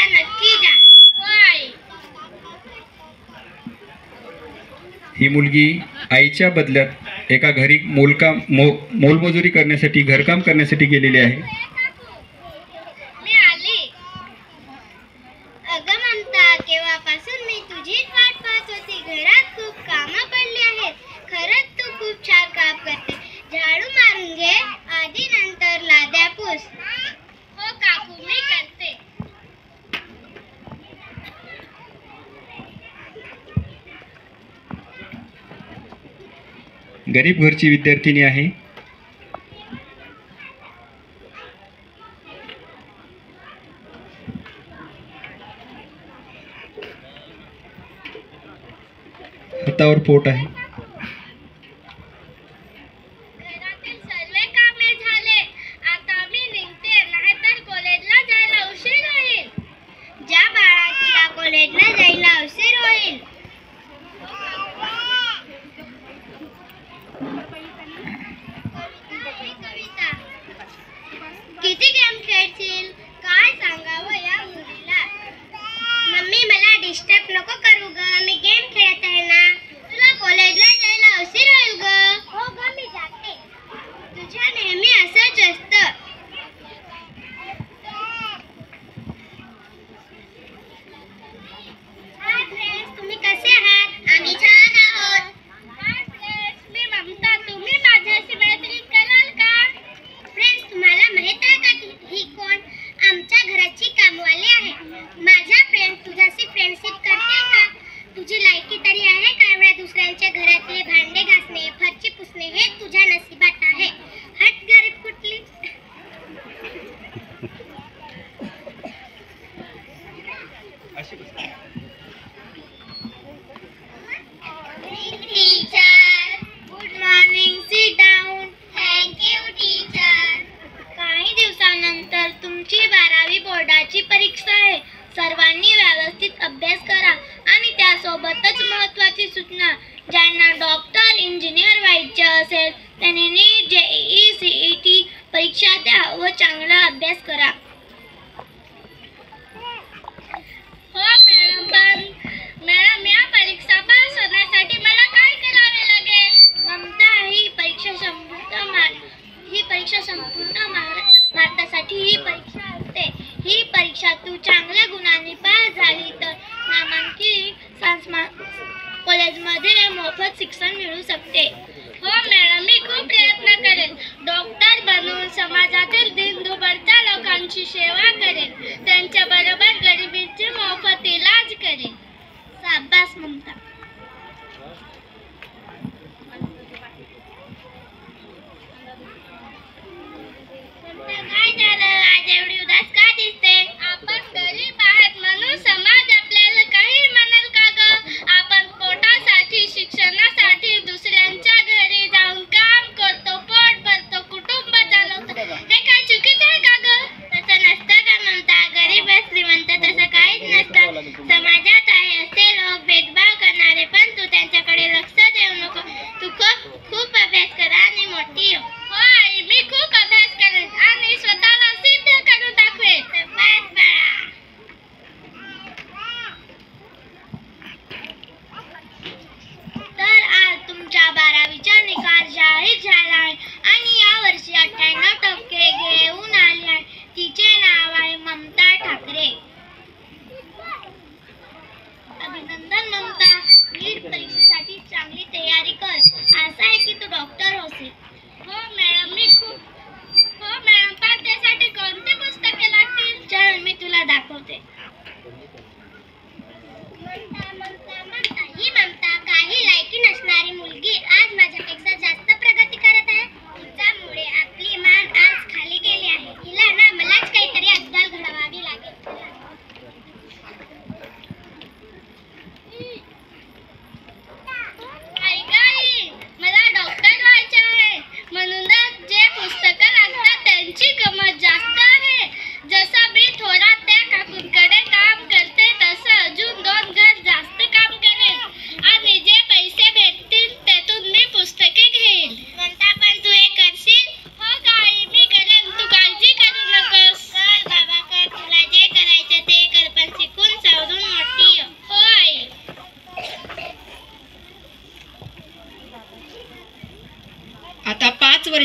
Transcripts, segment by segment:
शाळेला नक्की जा. हो आई. ही मुलगी आईच्या बदल्यात एका घरी मोलमजुरी करण्यासाठी घरकाम करण्यासाठी गेलेली आहे. मी आली. अगं ममता, केव्हापासून मी तुझीच वाट पाहत होती. घरात खूप कामं पडली आहेत. खरंच तू खूप छान काम करते. झाडू मारून घे आधी, नंतर लाद्या पुस. हो काकू, मी करते. गरीब घरची विद्यार्थिनी आहे. हातावर पोट आहे. घरातील सर्व कामे झाले. आता मी निघते, नाहीतर कॉलेजला जायला उशीर होईल. ज्या बाळाला कॉलेजला जायला उशीर होईल. कविता, किती गेम खेळशील? काय सांगावं या मुलीला. मम्मी, मला डिस्टर्ब नको करू ग. मी गेम खेळत आहे ना. तुला कॉलेजला जायला उशीर होईल ग. हो ग, मी जाते. तुझ्या नेहमी असंच असतं. हाय फ्रेंड्स, तुम्ही कसे आहात? आम्ही छान आहोत. हाय फ्रेंड्स, मी ममता. तुम्ही माझ्याशी मैत्री कराल का? फ्रेंड्स, तुम्हाला माहित आहे का की ही कोण? आमच्या घराची कामवाली आहे. माझ्या फ्रेंड तुझ्याशी फ्रेंडशिप करते का? तुझी लायकी तरी आहे का एवढ्या दुसऱ्यांच्या घरातले भांडे घासणे, फरची पुसणे हे तुझ्या नशिबात आहे. हट गरीब कुठली. Teacher, good morning. Sit down. Thank you teacher. काही दिवसानंतर तुमची 12वी बोर्डाची परीक्षा आहे. सर्वांनी व्यवस्थित अभ्यास करा आणि त्यासोबतच महत्त्वाची सूचना, ज्यांना डॉक्टर, इंजिनियर व्हायचे असेल त्यांनी नीट, जेईई, सीईटी परीक्षा द्या व चांगला अभ्यास करा. हो मॅडम, पण मॅडम, या परीक्षा पास होण्यासाठी मला काय करावे लागेल? ममता, ही परीक्षा संपूर्ण भारतासाठी ही परीक्षा असते. ही परीक्षा तू चांगल्या गुणांनी पास झाली तर नामांकित कॉलेजमध्ये मोफत शिक्षण मिळू शकते. हो मॅडम, मी खूप प्रयत्न करेन. डॉक्टर बनून समाजातील दीनदुबळ्या लोकांची सेवा करेन. त्यांच्याबरोबर गरिबीचे मोफत इलाज करेन. शाबास ममता. काय झालं? आज एवढी उदास का दिसते? आपण गरीब आहात म्हणून समाज आपल्याला काही म्हणाल का ग? आपण पोटासाठी, शिक्षणासाठी दुसऱ्यांच्या घरी जाऊन काम करतो, पोट भरतो, कुटुंब चालवतो. हे काय चुकीचं आहे का ग? तसं नसतं का ममता?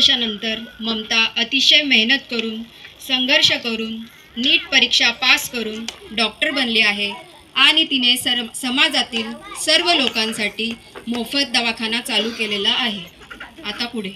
वर्षानंतर ममता अतिशय मेहनत करून संघर्ष करून नीट परीक्षा पास करून डॉक्टर बनली आहे आणि तिने समाजातील सर्व लोकांसाठी मोफत दवाखाना चालू केलेला आहे. आता पुढे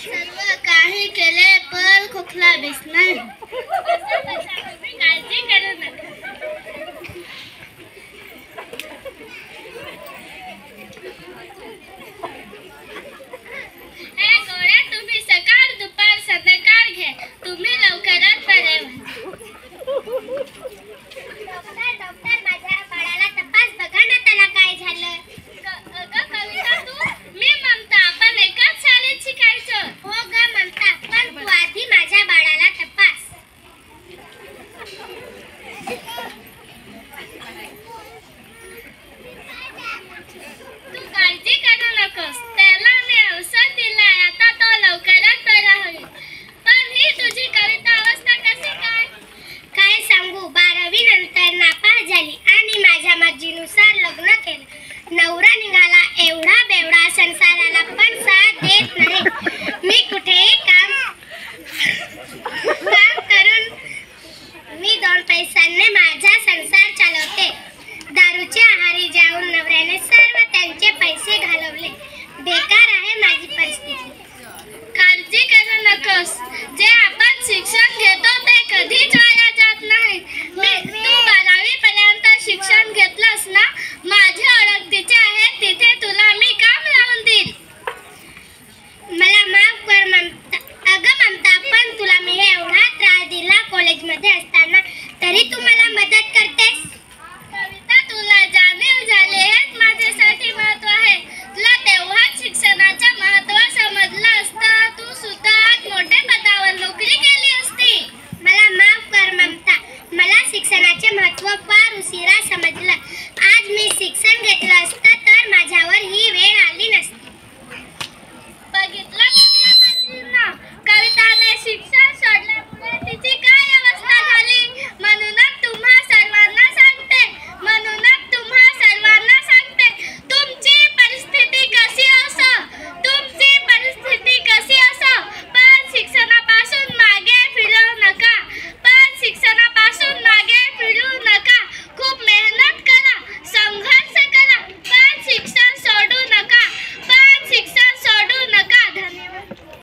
सर्व काही केले पण खोकला बेस नाही. काळजी करू नका. हे गोळ्या तुम्ही सकाळ दुपार संध्याकाळ घ्या. तुम्ही लवकरात बरे व्हाल. डॉक्टर माझ्या बाळाला तपास बघा ना, त्याला काय झालं. कविता तू मी ममता आपण एकाच शाळेत शिकायचं. हो ग ममता, पण तू आधी माझ्या बाळाला तपास. तू काळजी करू नकोस. त्याला मी औषध दिलाय. आता तो लवकरात बरा होईल. पण ही तुझी कविता अवस्था कशी काय? काय सांगू, 12वी नंतर नापास झाली आणि माझ्या मर्जीनुसार लग्न केलं. नवरा निघाला एवढा बेवडा, संसाराला पण साथ देत नाही. मी कुठेही काम करून मी 2 पैशांनी माझा संसार चालवते. दारूच्या आहारी जाऊन नवऱ्याने सर्व त्यांचे पैसे घालवले. बेकार आहे माझी परिस्थिती. काळजी करू नकोस. जे आपण शिक्षण घेतो ते कधीच वाया जात नाही. तू 12वी पर्यंत शिक्षण घेतलंस ना.